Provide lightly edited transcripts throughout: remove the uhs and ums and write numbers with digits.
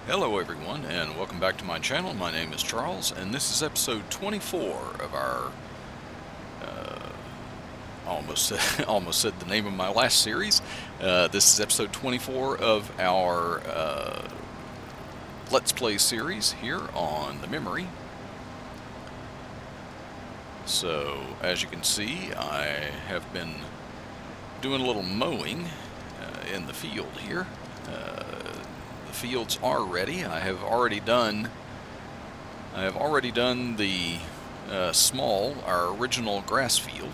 Hello everyone, and welcome back to my channel. My name is Charles, and this is episode 24 of our, almost said the name of my last series. This is episode 24 of our Let's Play series here on the Memory. So, as you can see, I have been doing a little mowing in the field here. The fields are ready. I have already done the our original grass field,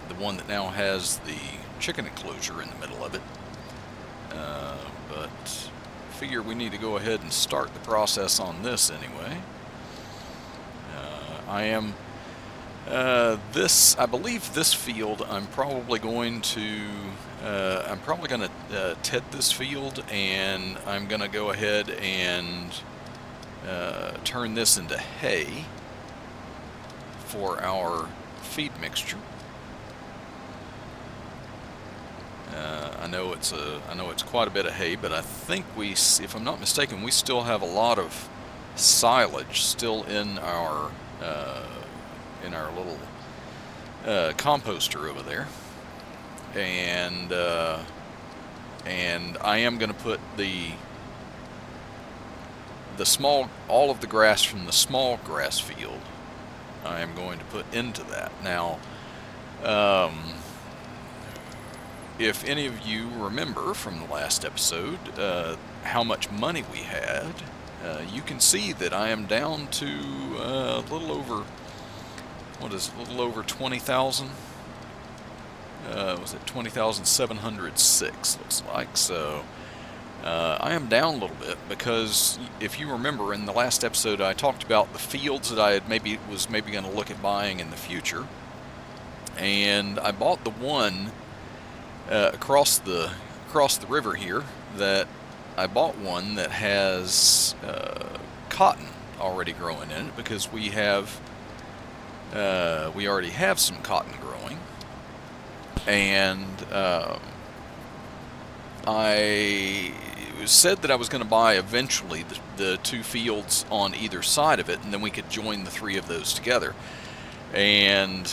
the one that now has the chicken enclosure in the middle of it. But figure we need to go ahead and start the process on this anyway. I believe this field I'm probably going to ted this field, and I'm going to go ahead and turn this into hay for our feed mixture. I know it's quite a bit of hay, but I think if I'm not mistaken, we still have a lot of silage still in our little composter over there, and I am going to put all of the grass from the small grass field I am going to put into that. Now, if any of you remember from the last episode how much money we had, you can see that I am down to a little over 20,000. Was it 20,706? Looks like. So I am down a little bit because, if you remember, in the last episode I talked about the fields that I had was maybe going to look at buying in the future, and I bought the one across the river here. That I bought one that has cotton already growing in it, because we already have some cotton growing, and I said that I was going to buy eventually the two fields on either side of it, and then we could join the three of those together. And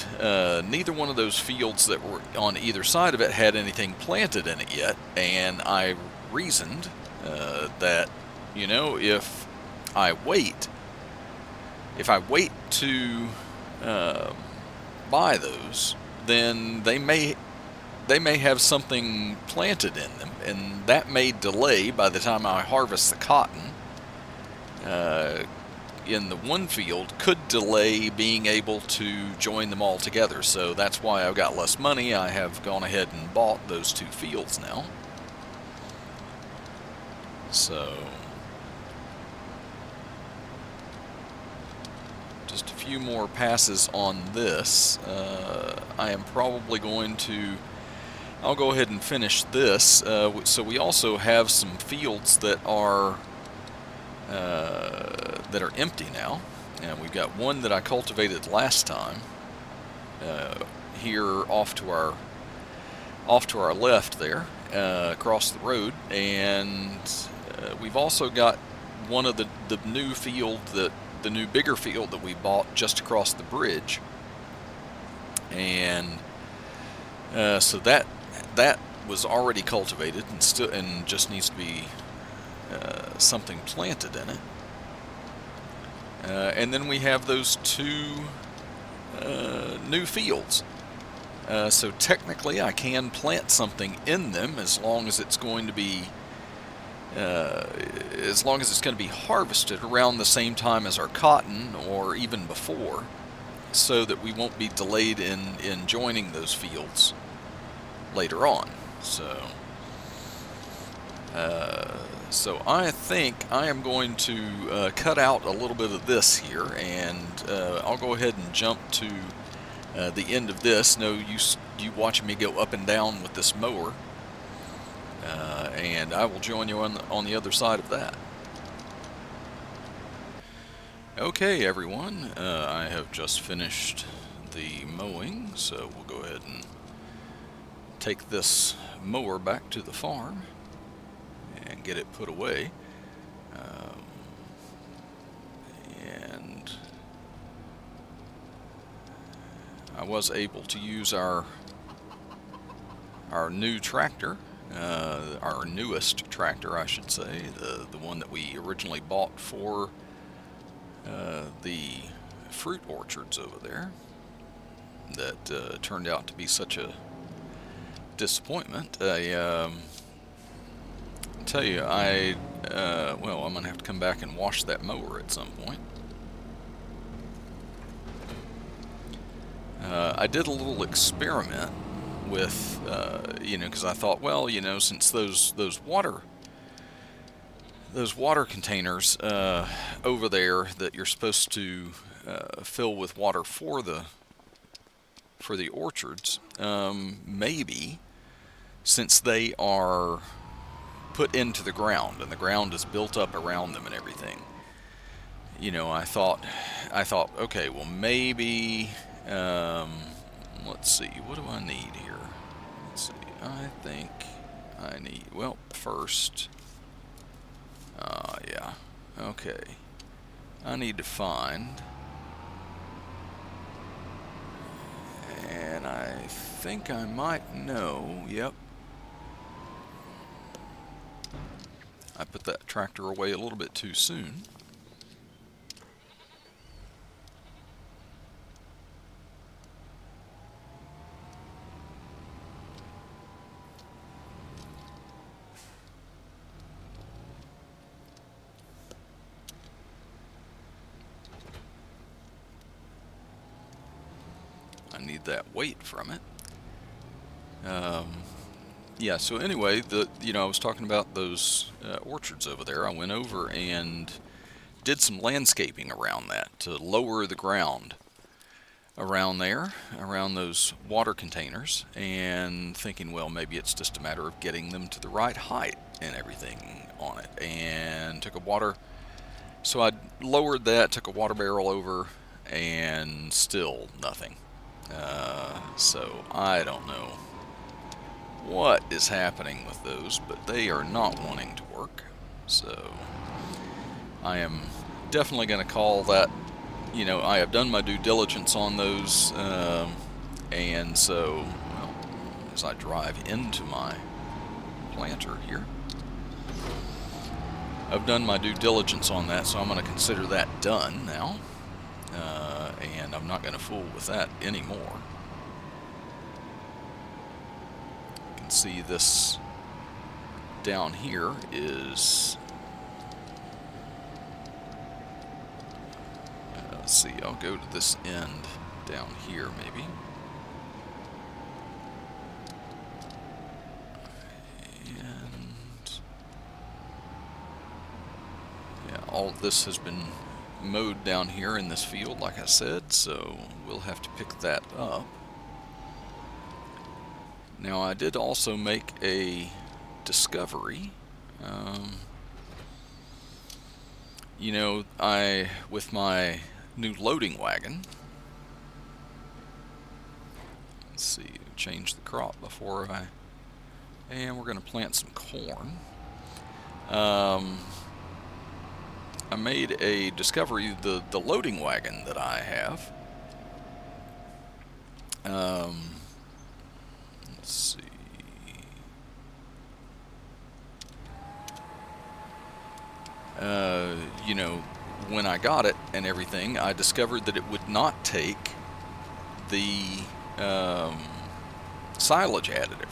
neither one of those fields that were on either side of it had anything planted in it yet, and I reasoned that, if I wait to buy those, then they may have something planted in them, and that may delay by the time I harvest the cotton. In the one field, could delay being able to join them all together. So that's why I've got less money. I have gone ahead and bought those two fields now. So just a few more passes on this. I am probably going to... I'll go ahead and finish this. So we also have some fields that are empty now, and we've got one that I cultivated last time here off to our left there, across the road, and we've also got one of the new bigger field that we bought just across the bridge, and so that was already cultivated and just needs to be something planted in it. And then we have those two new fields. So technically I can plant something in them, as long as it's going to be harvested around the same time as our cotton, or even before, so that we won't be delayed in joining those fields later on. So I think I am going to cut out a little bit of this here, and I'll go ahead and jump to the end of this. No use you watching me go up and down with this mower, and I will join you on the other side of that. Okay, everyone, I have just finished the mowing, so we'll go ahead and take this mower back to the farm and get it put away. was able to use our new tractor, our newest tractor, I should say, the one that we originally bought for the fruit orchards over there, that turned out to be such a disappointment. I tell you, well, I'm gonna have to come back and wash that mower at some point. I did a little experiment with, because I thought, well, since those water containers over there that you're supposed to fill with water for the orchards, maybe since they are put into the ground and the ground is built up around them and everything, I thought, okay, well, maybe, let's see, what do I need here? Let's see, I think I need, well, first, yeah, okay, I need to find, and I think I might know, yep, I put that tractor away a little bit too soon. I need that weight from it. Yeah, so anyway, I was talking about those orchards over there. I went over and did some landscaping around that to lower the ground around there, around those water containers, and thinking, well, maybe it's just a matter of getting them to the right height and everything on it. And so I lowered that, took a water barrel over, and still nothing. So I don't know what is happening with those, but they are not wanting to work. So I am definitely going to call that, I have done my due diligence on those, and so, well, as I drive into my planter here, I've done my due diligence on that, so I'm going to consider that done now, and I'm not going to fool with that anymore. You can see this down here is, let's see, I'll go to this end down here maybe. And yeah, all of this has been mowed down here in this field, like I said, so we'll have to pick that up. Now, I did also make a discovery. With my new loading wagon, let's see, change the crop and we're going to plant some corn. I made a discovery, the loading wagon that I have, let's see, when I got it and everything, I discovered that it would not take the silage additive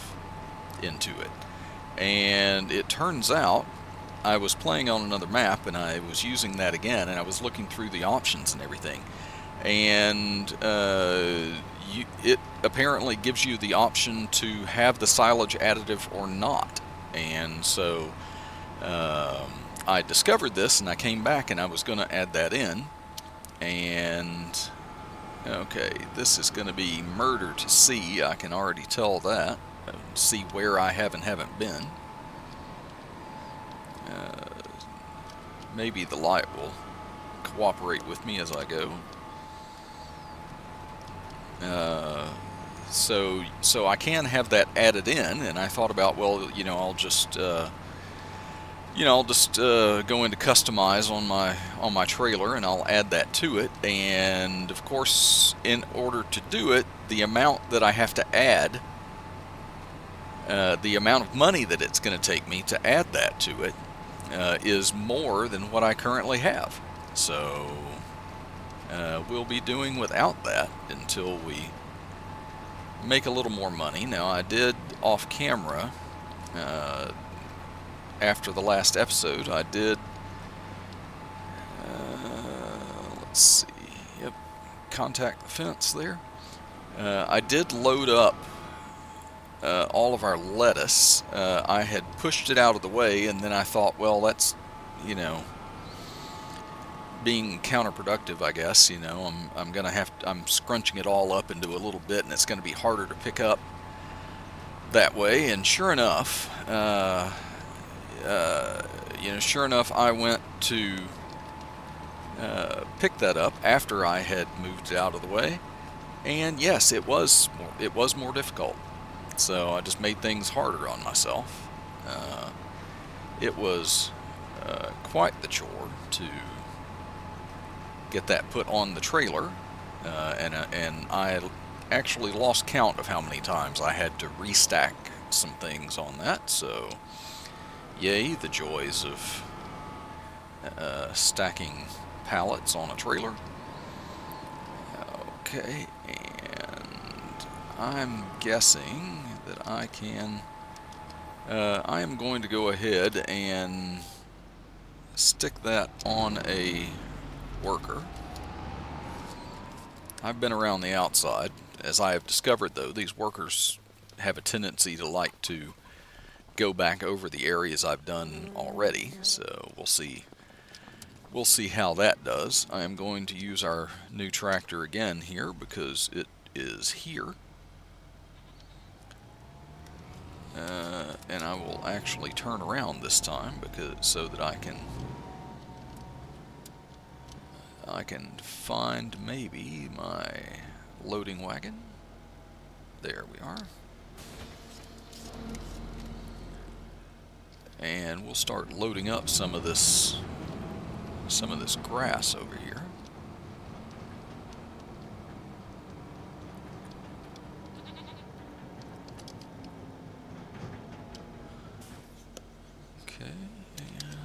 into it. And it turns out I was playing on another map and I was using that again, and I was looking through the options and everything, and it apparently gives you the option to have the silage additive or not. And so I discovered this and I came back and I was going to add that in, and okay, this is going to be murder to see, I can already tell that. See where I have and haven't been. Maybe the light will cooperate with me as I go. So I can have that added in, and I thought about, well, I'll just I'll just go into customize on my trailer, and I'll add that to it. And of course, in order to do it, the amount that I have to add, the amount of money that it's going to take me to add that to it, is more than what I currently have. So we'll be doing without that until we make a little more money. Now, I did off camera, after the last episode, I did, let's see, yep, contact the fence there. I did load up all of our lettuce. I had pushed it out of the way, and then I thought, well, that's, being counterproductive, I guess. I'm gonna I'm scrunching it all up into a little bit, and it's gonna be harder to pick up that way. And sure enough, I went to pick that up after I had moved it out of the way, and yes, it was more difficult. So I just made things harder on myself. It was quite the chore to get that put on the trailer, and I actually lost count of how many times I had to restack some things on that. So yay, the joys of stacking pallets on a trailer. Okay, and I'm guessing that I am going to go ahead and stick that on a worker. I've been around the outside. As I have discovered, though, these workers have a tendency to like to go back over the areas I've done already, so we'll see how that does. I am going to use our new tractor again here because it is here. And I will actually turn around this time so that I can find maybe my loading wagon. There we are. And we'll start loading up some of this grass over here. Okay, and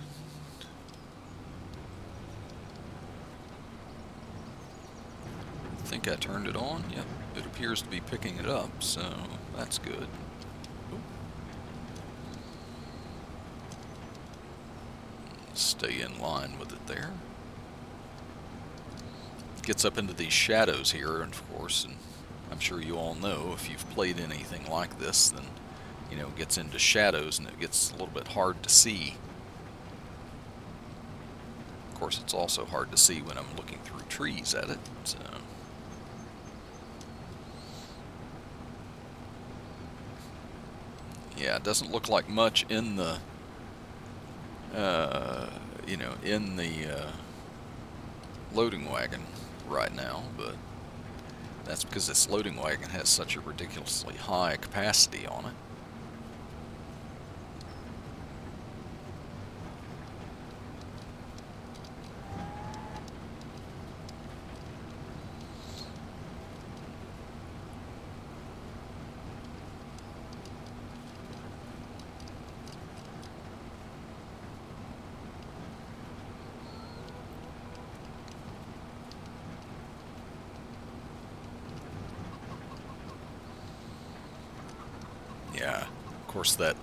I think I turned it on. Yep, it appears to be picking it up, so that's good. Stay in line with it there. Gets up into these shadows here, and of course, and I'm sure you all know, if you've played anything like this, then it gets into shadows and it gets a little bit hard to see. Of course, it's also hard to see when I'm looking through trees at it. So yeah, it doesn't look like much in the loading wagon right now, but that's because this loading wagon has such a ridiculously high capacity on it. Yeah, of course, that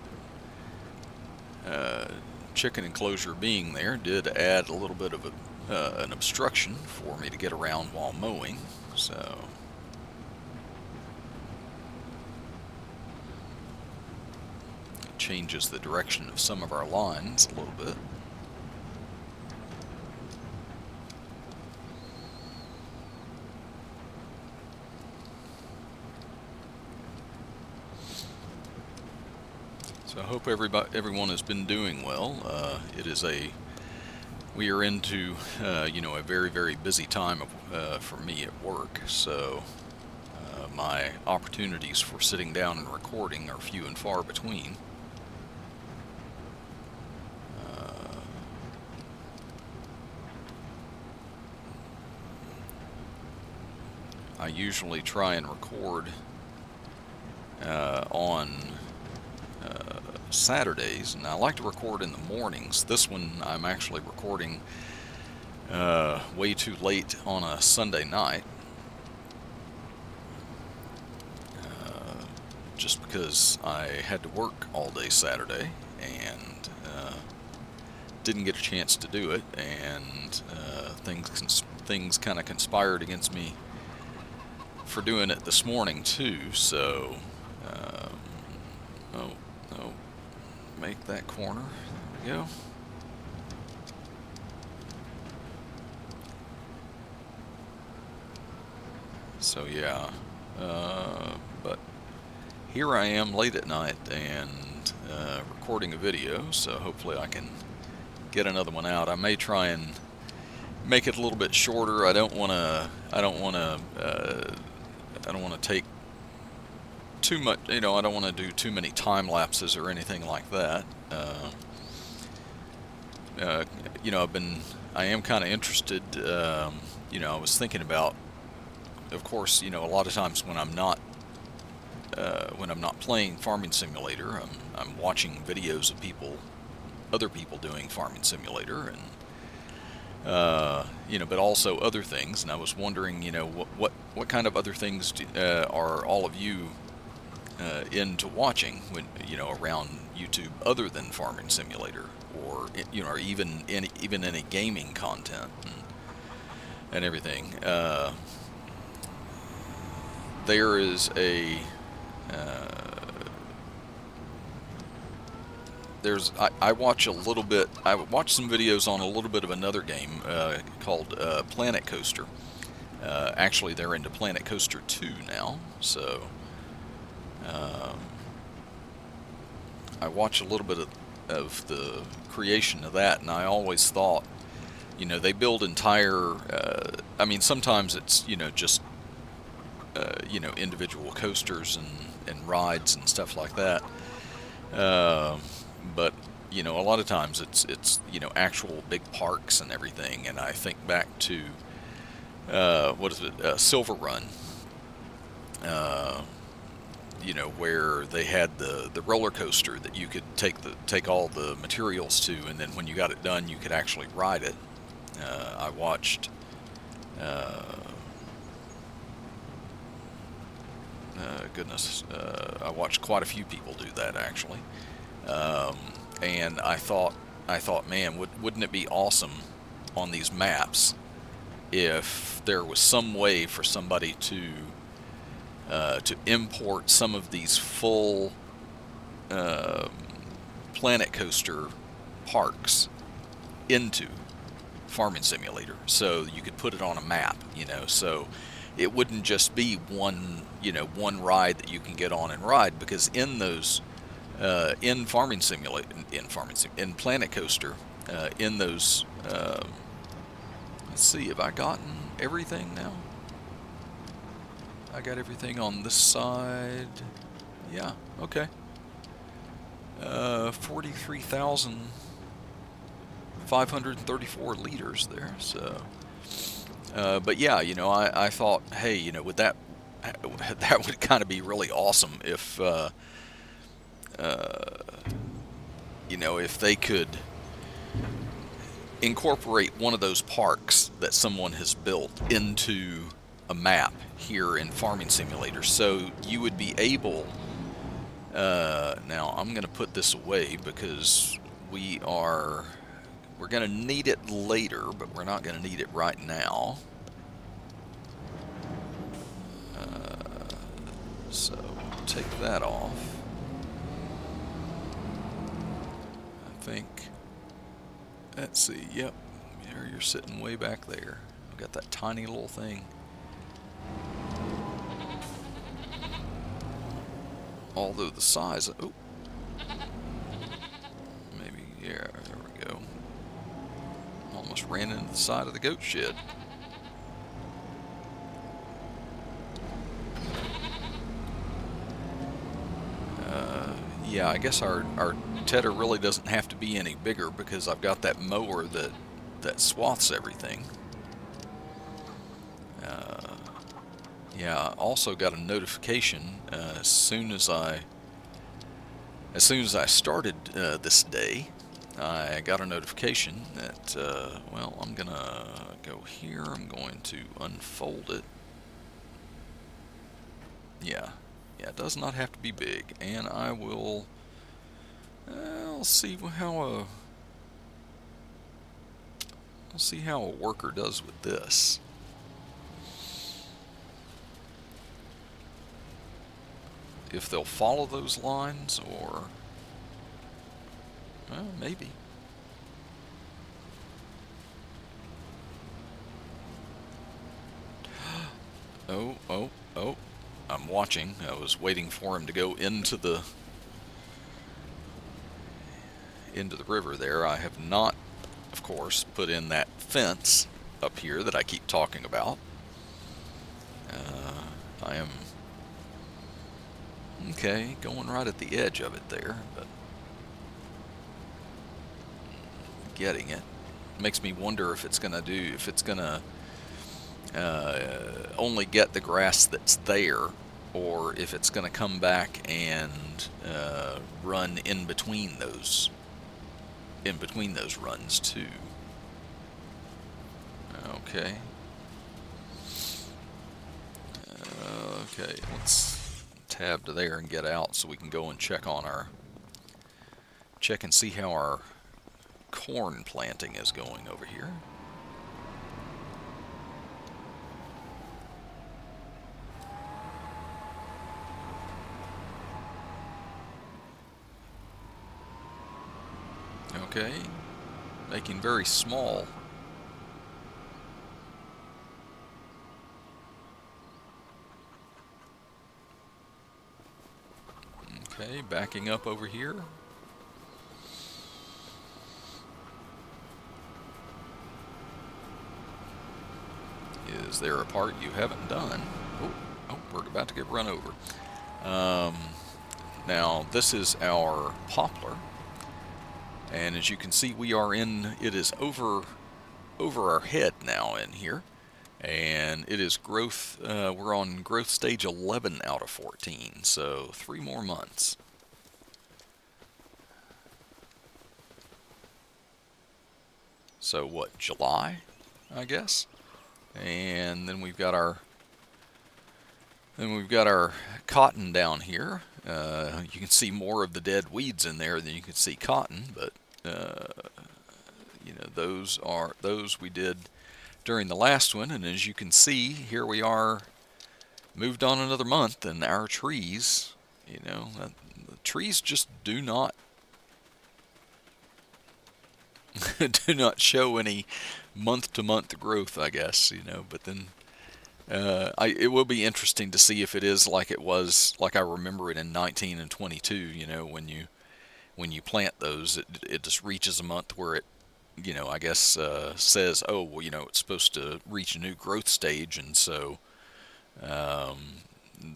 chicken enclosure being there did add a little bit of an obstruction for me to get around while mowing, so it changes the direction of some of our lines a little bit. So I hope everyone has been doing well. We are into a very, very busy time for me at work, so my opportunities for sitting down and recording are few and far between. I usually try and record on Saturdays, and I like to record in the mornings. This one I'm actually recording way too late on a Sunday night, just because I had to work all day Saturday and didn't get a chance to do it, and things kind of conspired against me for doing it this morning too. So oh, make that corner. There we go. So yeah, but here I am late at night and recording a video, so hopefully I can get another one out. I may try and make it a little bit shorter. I don't want to take too much, I don't want to do too many time lapses or anything like that. I am kind of interested. I was thinking about, of course, a lot of times when I'm not playing Farming Simulator, I'm watching videos of other people doing Farming Simulator, and but also other things. And I was wondering, what kind of other things are all of you into watching when around YouTube other than Farming Simulator, or or even any gaming content and everything. There is a I watch a little bit. I watch some videos on a little bit of another game called Planet Coaster. Actually, they're into Planet Coaster 2 now, so I watch a little bit of the creation of that, and I always thought, they build entire. Sometimes it's just individual coasters and rides and stuff like that. But a lot of times it's actual big parks and everything. And I think back to what is it, Silver Run, where they had the roller coaster that you could take all the materials to, and then when you got it done, you could actually ride it. I watched. I watched quite a few people do that actually, and I thought, man, wouldn't it be awesome on these maps if there was some way for somebody to import some of these full Planet Coaster parks into Farming Simulator, so you could put it on a map, so it wouldn't just be one ride that you can get on and ride, because in those in Planet Coaster, in those let's see, have I gotten everything now? I got everything on this side. Yeah, okay. 43,534 liters there, so but yeah, I thought, hey, would that would kind of be really awesome if if they could incorporate one of those parks that someone has built into a map here in Farming Simulator, so you would be able. Now I'm going to put this away because we're going to need it later, but we're not going to need it right now. So take that off. I think. Let's see. Yep, you're sitting way back there. I've got that tiny little thing. Although the size. Oh. Maybe. Yeah. There we go. Almost ran into the side of the goat shed. Yeah, I guess our tedder really doesn't have to be any bigger because I've got that mower that swaths everything. Yeah, I also got a notification as soon as I started this day. I got a notification that well, I'm gonna go here. I'm going to unfold it. Yeah, yeah, it does not have to be big, and I will. I'll see how I'll see how a worker does with this. If they'll follow those lines, or well, maybe. Oh, oh, oh! I'm watching. I was waiting for him to go into the river there. I have not, of course, put in that fence up here that I keep talking about. I am okay, going right at the edge of it there, but getting it. Makes me wonder if it's gonna only get the grass that's there, or if it's gonna come back and run in between those runs too. Okay. Okay, let's tab to there and get out so we can go and check and see how our corn planting is going over here. Okay, making very small. Okay, backing up over here. Is there a part you haven't done? Oh, we're about to get run over. Now, this is our poplar. And as you can see, it is over our head now in here. And it is growth, we're on growth stage 11 out of 14, so 3 more months. So what, July, I guess? And then we've got our cotton down here. You can see more of the dead weeds in there than you can see cotton, but you know, those we did during the last one, and as you can see, here we are, moved on another month, and our trees, you know, the trees just do not do not show any month-to-month growth, I guess, you know. But then it will be interesting to see if it is like it was, like I remember it in 19 and 22. You know, when you plant those, it just reaches a month where it, you know, I guess says, oh, well, you know, it's supposed to reach a new growth stage, and so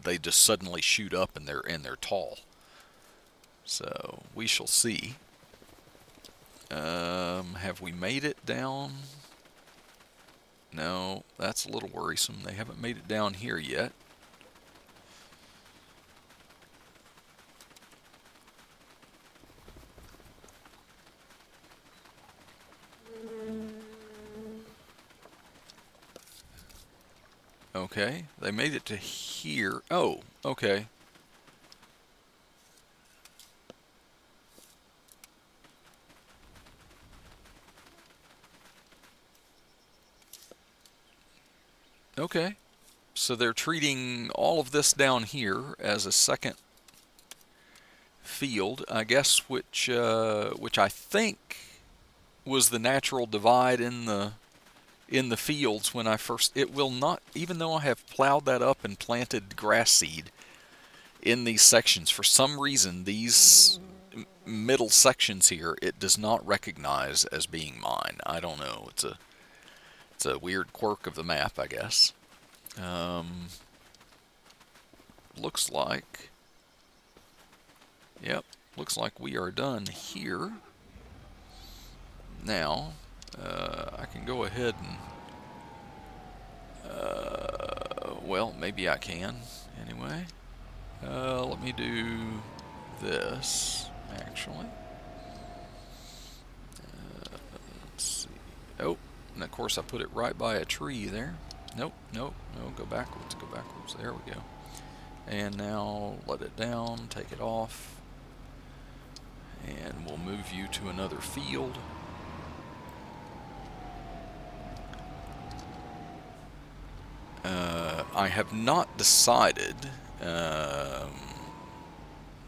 they just suddenly shoot up and they're tall. So we shall see. Have we made it down? No, that's a little worrisome. They haven't made it down here yet. Okay, they made it to here. Oh, okay. Okay. So they're treating all of this down here as a second field, I guess, which I think was the natural divide in the fields when I first. It will not, even though I have plowed that up and planted grass seed in these sections, for some reason these middle sections here it does not recognize as being mine. I don't know. It's a weird quirk of the map, I guess. Looks like, yep, looks like we are done here. Now, I can go ahead and, well, maybe I can anyway. Let me do this, actually. Let's see. Oh, and of course I put it right by a tree there. Nope, nope, no, go backwards, go backwards. There we go. And now let it down, take it off, and we'll move you to another field. I have not decided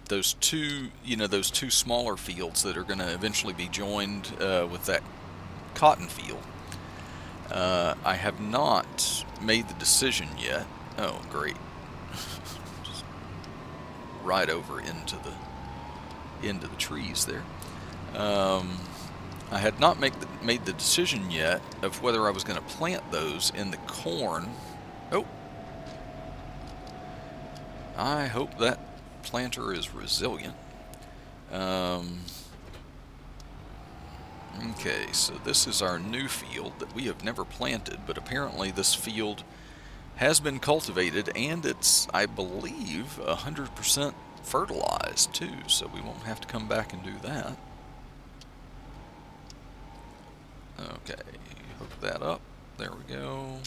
those two, those two smaller fields that are going to eventually be joined with that cotton field. I have not made the decision yet. Oh, great. Just right over into the trees there. I had not made the decision yet of whether I was going to plant those in the corn. Oh, I hope that planter is resilient. Okay, so this is our new field that we have never planted, but apparently this field has been cultivated, and it's, I believe, 100% fertilized too, so we won't have to come back and do that. Okay, hook that up. There we go.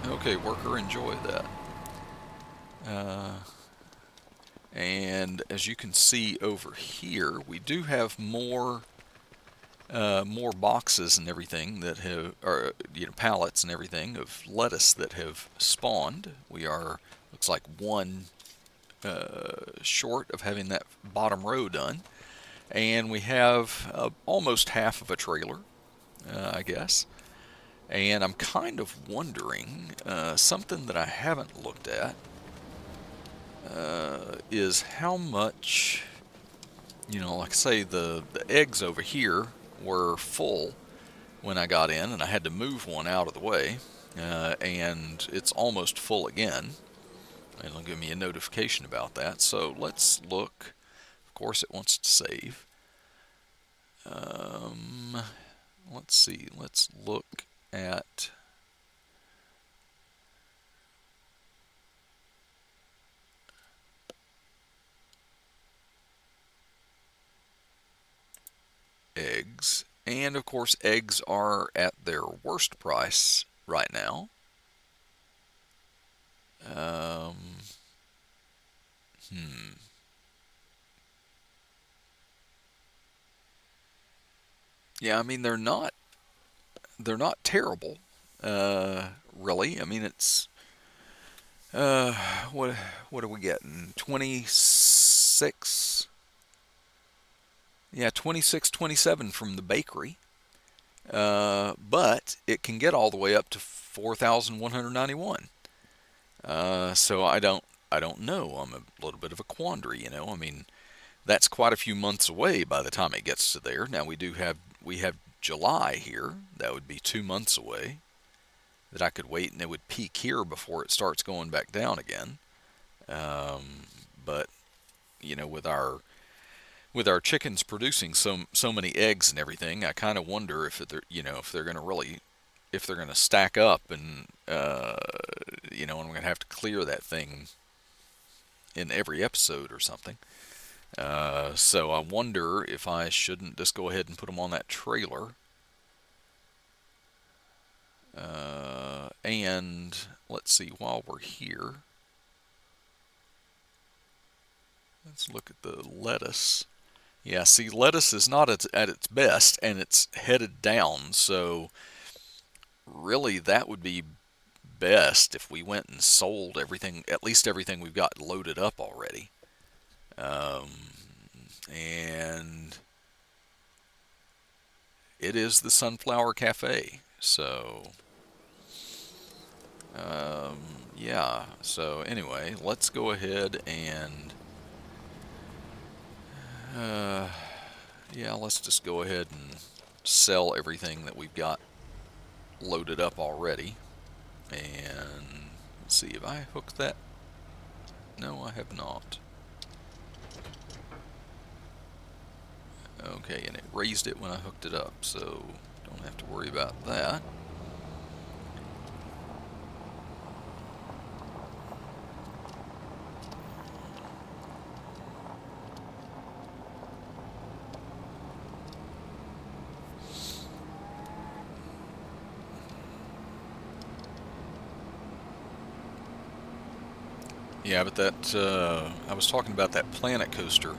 Okay, worker, enjoy that. And as you can see over here, we do have more boxes and everything that have, or pallets and everything of lettuce that have spawned. We are, looks like one short of having that bottom row done, and we have almost half of a trailer, I guess. And I'm kind of wondering, something that I haven't looked at is how much, like I say, the eggs over here were full when I got in, and I had to move one out of the way, and it's almost full again. And it'll give me a notification about that. So let's look. Of course, it wants to save. Let's see. Let's look at eggs. And of course, eggs are at their worst price right now. Yeah, I mean they're not terrible, really. I mean it's what are we getting? 26. Yeah, 26, 27 from the bakery. But it can get all the way up to 4,191. So I don't know. I'm a little bit of a quandary, I mean, that's quite a few months away by the time it gets to there. Now we have July here. That would be 2 months away. That I could wait and it would peak here before it starts going back down again. But with our chickens producing so many eggs and everything, I kind of wonder if they're if they're going to stack up, and and I'm going to have to clear that thing in every episode or something. So I wonder if I shouldn't just go ahead and put them on that trailer. And let's see, while we're here, let's look at the lettuce. Yeah, see, lettuce is not at its best, and it's headed down, so really that would be best if we went and sold everything, at least everything we've got loaded up already. And it is the Sunflower Cafe, so yeah, so anyway, let's go ahead and yeah, let's just go ahead and sell everything that we've got loaded up already. And let's see, if I hooked that? No, I have not. Okay, and it raised it when I hooked it up, so don't have to worry about that. Yeah, but that, I was talking about that Planet Coaster,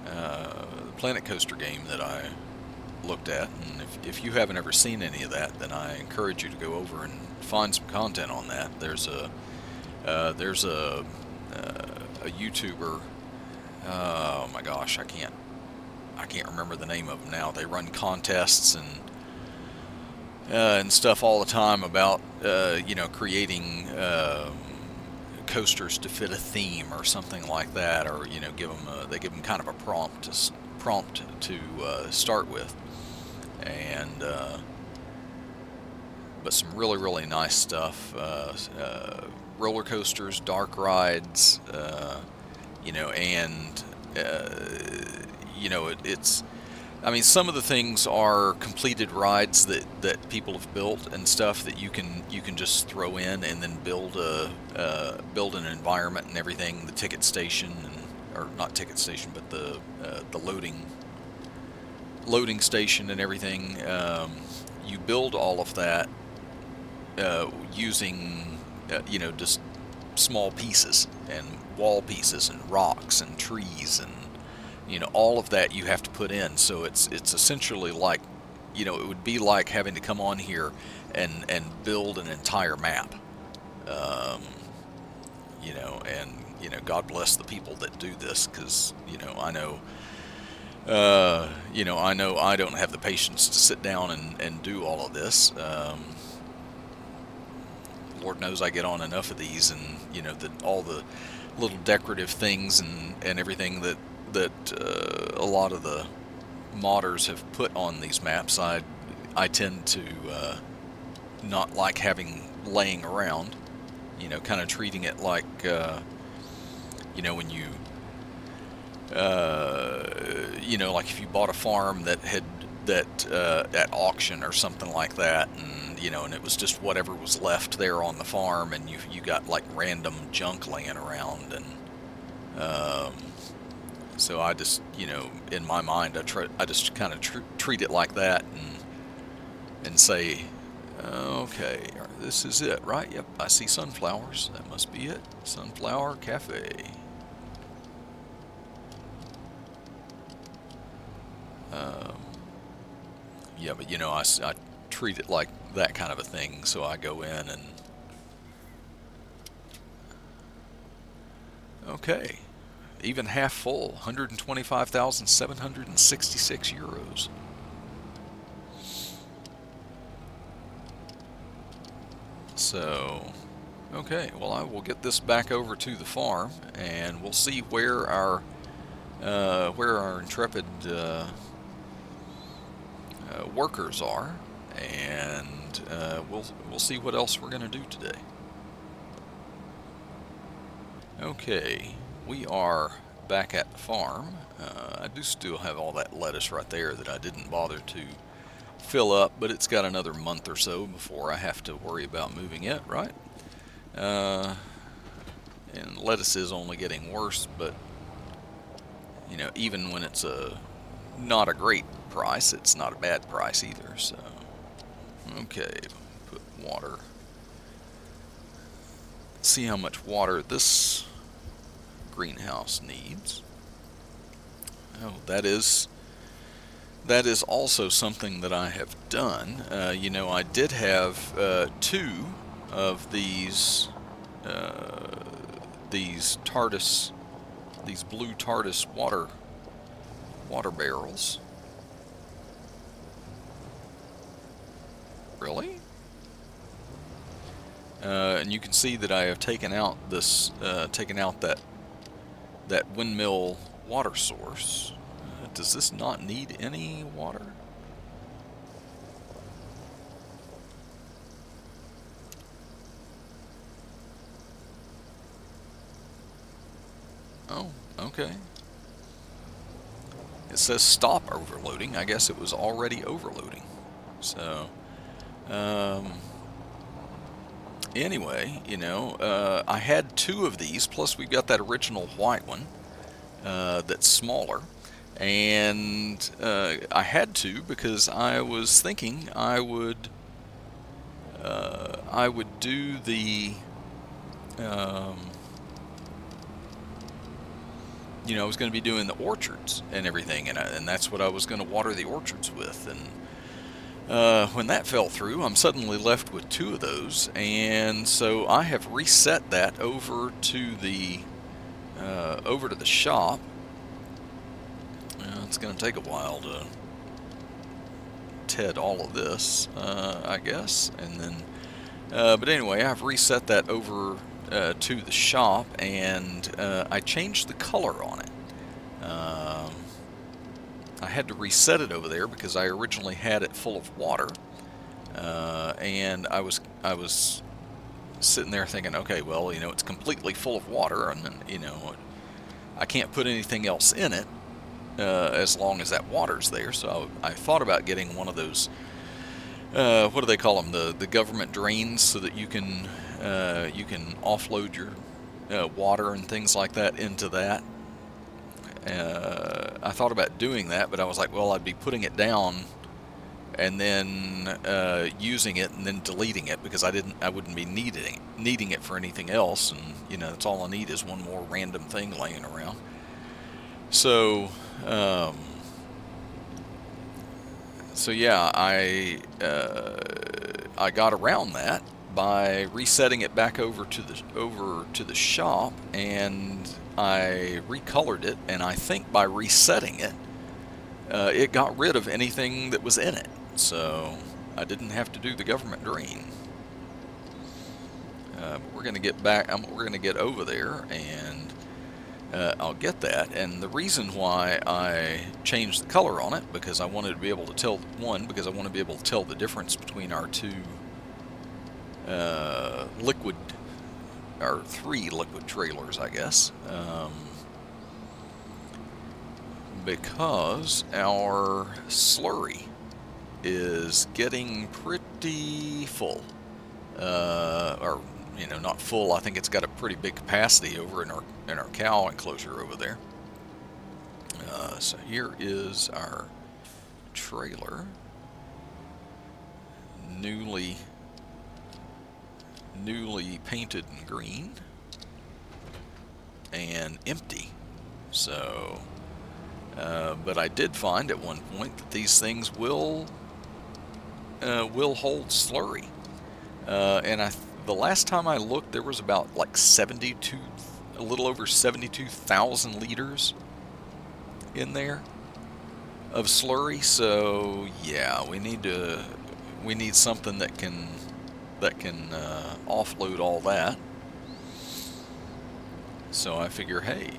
the Planet Coaster game that I looked at, and if you haven't ever seen any of that, then I encourage you to go over and find some content on that. There's a YouTuber, oh my gosh, I can't remember the name of them now. They run contests and stuff all the time about creating coasters to fit a theme or something like that, or they give them kind of a prompt to start with, and but some really nice stuff. Roller coasters, dark rides, and it's. I mean, some of the things are completed rides that people have built and stuff that you can just throw in and then build an environment and everything. The ticket station, or not ticket station, but the loading station and everything. You build all of that using just small pieces and wall pieces and rocks and trees and all of that you have to put in. So it's essentially like, it would be like having to come on here and build an entire map. um, and God bless the people that do this, because I know I don't have the patience to sit down and do all of this. Lord knows I get on enough of these, and all the little decorative things and everything that a lot of the modders have put on these maps. I tend to not like having laying around. Kind of treating it like when like if you bought a farm that had that at auction or something like that, and it was just whatever was left there on the farm, and you got like random junk laying around, and so I just in my mind I just kind of treat it like that, and say, okay, this is it, right? Yep, I see sunflowers. That must be it. Sunflower Cafe. Um, yeah, but I treat it like that kind of a thing, so I go in and okay, even half full, 125,766 euros. So, okay, well, I will get this back over to the farm, and we'll see where our intrepid workers are, and we'll see what else we're going to do today. Okay, we are back at the farm. I do still have all that lettuce right there that I didn't bother to fill up, but it's got another month or so before I have to worry about moving it, right? And lettuce is only getting worse, but even when it's not a great price, it's not a bad price either. So, okay, put water. See how much water this greenhouse needs. Oh, that is also something that I have done. I did have two of these TARDIS, these blue TARDIS water barrels. Really? And you can see that I have taken out that windmill water source. Does this not need any water? Oh, okay. It says stop overloading. I guess it was already overloading. So, anyway, I had 2 of these, plus we've got that original white one that's smaller. And I had to because I was thinking I would do the I was going to be doing the orchards and everything, and that's what I was going to water the orchards with. And when that fell through, I'm suddenly left with 2 of those, and so I have reset that over to the shop. It's going to take a while to TED all of this, I guess, and then. But anyway, I've reset that over to the shop, and I changed the color on it. I had to reset it over there because I originally had it full of water, and I was sitting there thinking, okay, well, it's completely full of water, and then, I can't put anything else in it as long as that water's there. So I thought about getting one of those. What do they call them? The government drains, so that you can offload your water and things like that into that. I thought about doing that, but I was like, well, I'd be putting it down and then using it and then deleting it, because I wouldn't be needing it for anything else, and that's all I need is one more random thing laying around. So. So yeah, I got around that by resetting it back over to the shop, and I recolored it, and I think by resetting it, it got rid of anything that was in it, so I didn't have to do the government drain. But we're going to get back. We're going to get over there, and I'll get that. And the reason why I changed the color on it, because I wanted to be able to tell, because I want to be able to tell the difference between our 2 liquid, or 3 liquid trailers, I guess, because our slurry is getting pretty full, or not full. I think it's got a pretty big capacity over in our cow enclosure over there. So here is our trailer, newly painted in green and empty. So, but I did find at one point that these things will hold slurry, and the last time I looked, there was about like a little over 72,000 liters in there of slurry. So yeah, we need something that can offload all that. So I figure, hey,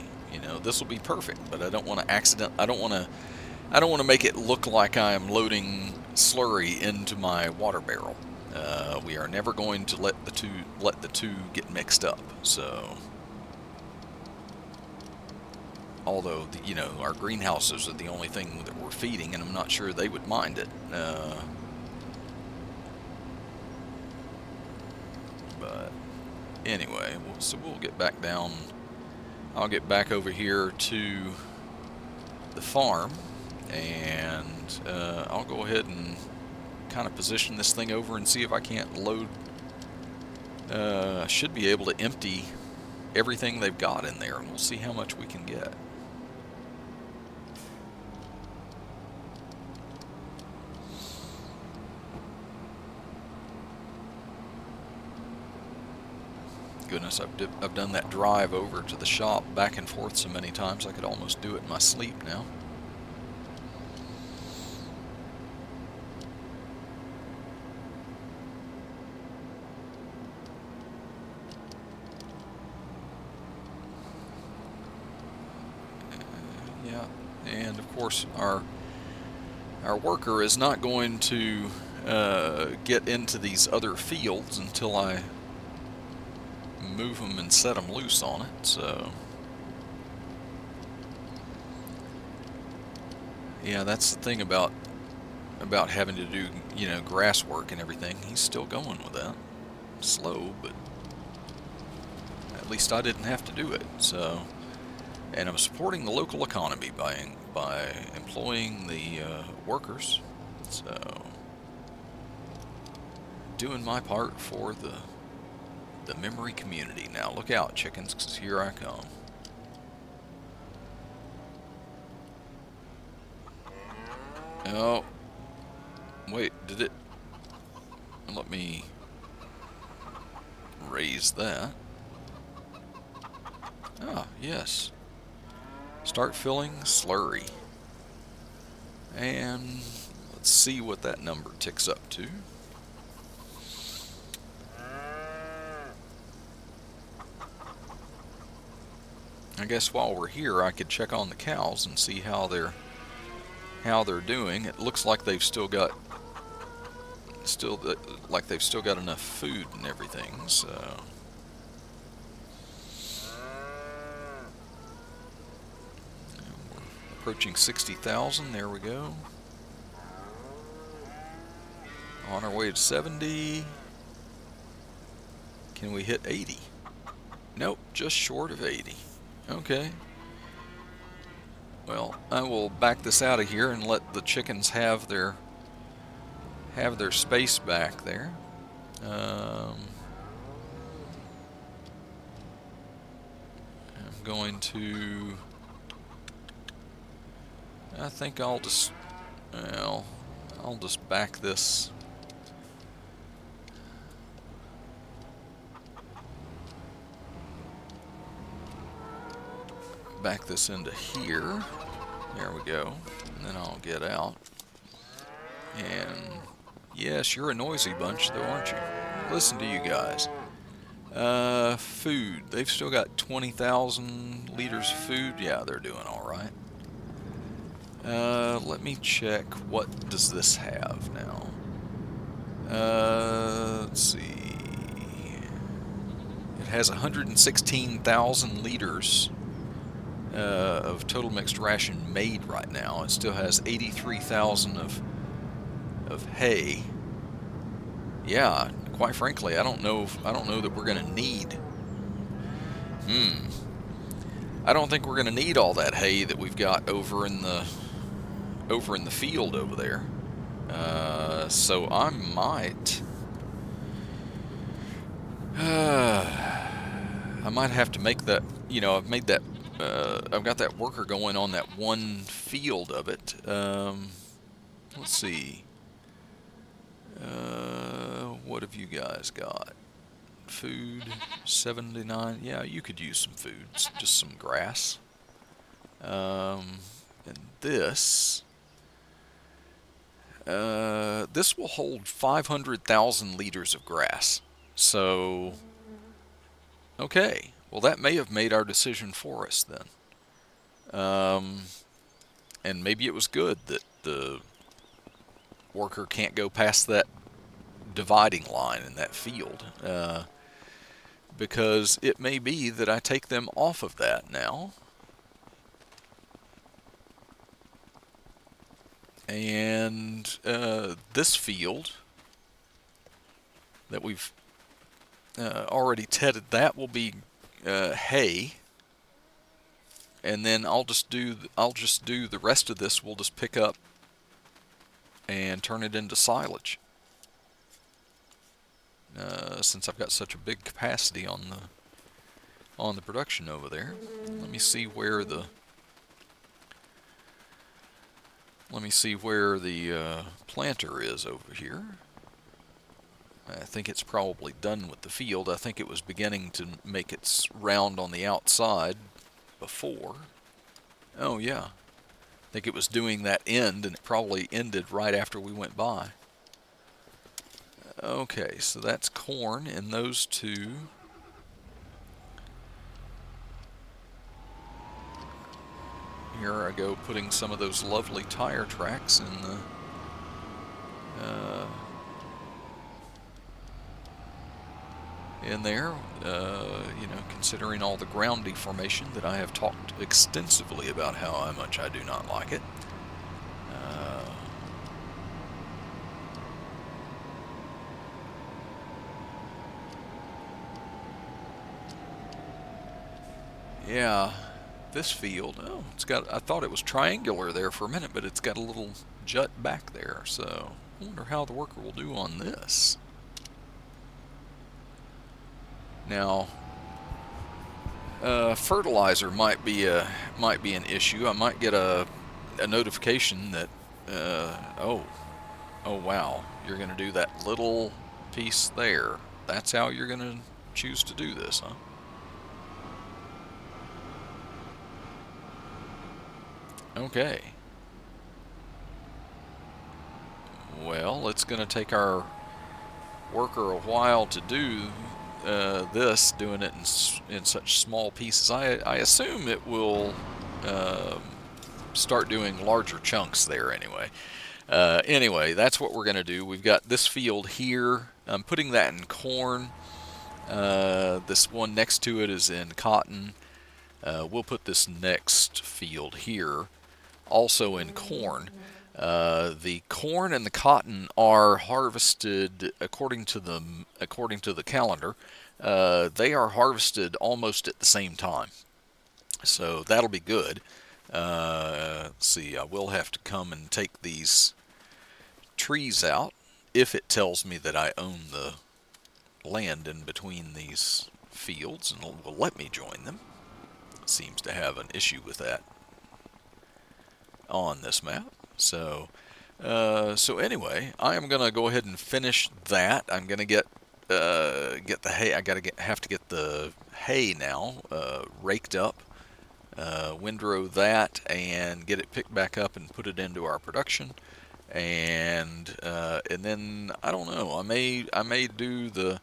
this will be perfect. But I don't want to I don't want to make it look like I'm loading slurry into my water barrel. We are never going to let the two get mixed up. So, although our greenhouses are the only thing that we're feeding, and I'm not sure they would mind it. But anyway, so we'll get back down. I'll get back over here to the farm, and I'll go ahead and kind of position this thing over and see if I can't load. Should be able to empty everything they've got in there, and we'll see how much we can get. Goodness, I've done that drive over to the shop back and forth so many times I could almost do it in my sleep now. Yeah, and of course our worker is not going to get into these other fields until I move them and set them loose on it. So Yeah, that's the thing about having to do, grass work and everything. He's still going with that. Slow, but at least I didn't have to do it. So, and I'm supporting the local economy by employing the workers. So, doing my part for the memory community. Now, look out, chickens, 'cause here I come. Oh, wait, did it? Let me raise that. Ah, yes. Start filling slurry. And let's see what that number ticks up to. I guess while we're here, I could check on the cows and see how they're doing. It looks like they've still got enough food and everything. So we're approaching 60,000. There we go. On our way to 70. Can we hit 80? Nope, just short of 80. Okay. Well, I will back this out of here and let the chickens have their space back there. I'm going to. I think I'll just back this. Back this into here. There we go. And then I'll get out. And yes, you're a noisy bunch though, aren't you? Listen to you guys. Food. They've still got 20,000 liters of food. Yeah, they're doing all right. Let me check. What does this have now? Let's see. It has 116,000 liters of total mixed ration made right now. It still has 83,000 of hay. Yeah, quite frankly, I don't know that we're going to need. I don't think we're going to need all that hay that we've got over in the field over there. So I might. I might have to make that. I've made that. I've got that worker going on that one field of it. Let's see. What have you guys got? Food, 79. Yeah, you could use some food, just some grass. And this will hold 500,000 liters of grass. So, okay. Well, that may have made our decision for us then. And maybe it was good that the worker can't go past that dividing line in that field. Because it may be that I take them off of that now. And this field that we've already tedded, that will be hay. And then I'll just do the rest of this. We'll just pick up and turn it into silage. Since I've got such a big capacity on the production over there. Let me see where the planter is over here. I think it's probably done with the field. I think it was beginning to make its round on the outside before. Oh yeah, I think it was doing that end, and it probably ended right after we went by. Okay, so that's corn in those two. Here I go putting some of those lovely tire tracks in the in there, considering all the ground deformation that I have talked extensively about how much I do not like it. Yeah, this field, oh, it's got, I thought it was triangular there for a minute, but it's got a little jut back there, so I wonder how the worker will do on this. Now, fertilizer might be an issue. I might get a notification that oh wow, you're going to do that little piece there. That's how you're going to choose to do this, huh? Okay. Well, it's going to take our worker a while to do this, doing it in such small pieces. I assume it will start doing larger chunks there anyway. Anyway, that's what we're going to do. We've got this field here. I'm putting that in corn. This one next to it is in cotton. We'll put this next field here also in corn. The corn and the cotton are harvested according to the calendar. They are harvested almost at the same time, so that'll be good. Let's see, I will have to come and take these trees out if it tells me that I own the land in between these fields and will let me join them. It seems to have an issue with that on this map. So anyway, I am gonna go ahead and finish that. I'm gonna get the hay. I have to get the hay now raked up, windrow that, and get it picked back up and put it into our production. And then I don't know. I may do the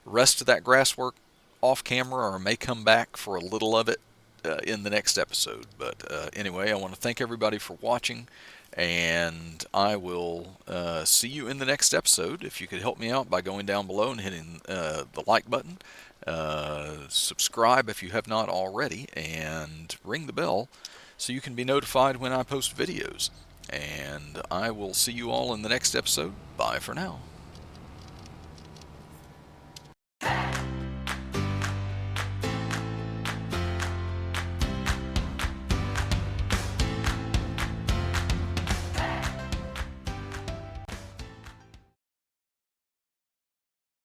rest of that grass work off camera, or I may come back for a little of it in the next episode. But anyway, I want to thank everybody for watching, and I will see you in the next episode. If you could help me out by going down below and hitting the like button, subscribe if you have not already, and ring the bell so you can be notified when I post videos. And I will see you all in the next episode. Bye for now.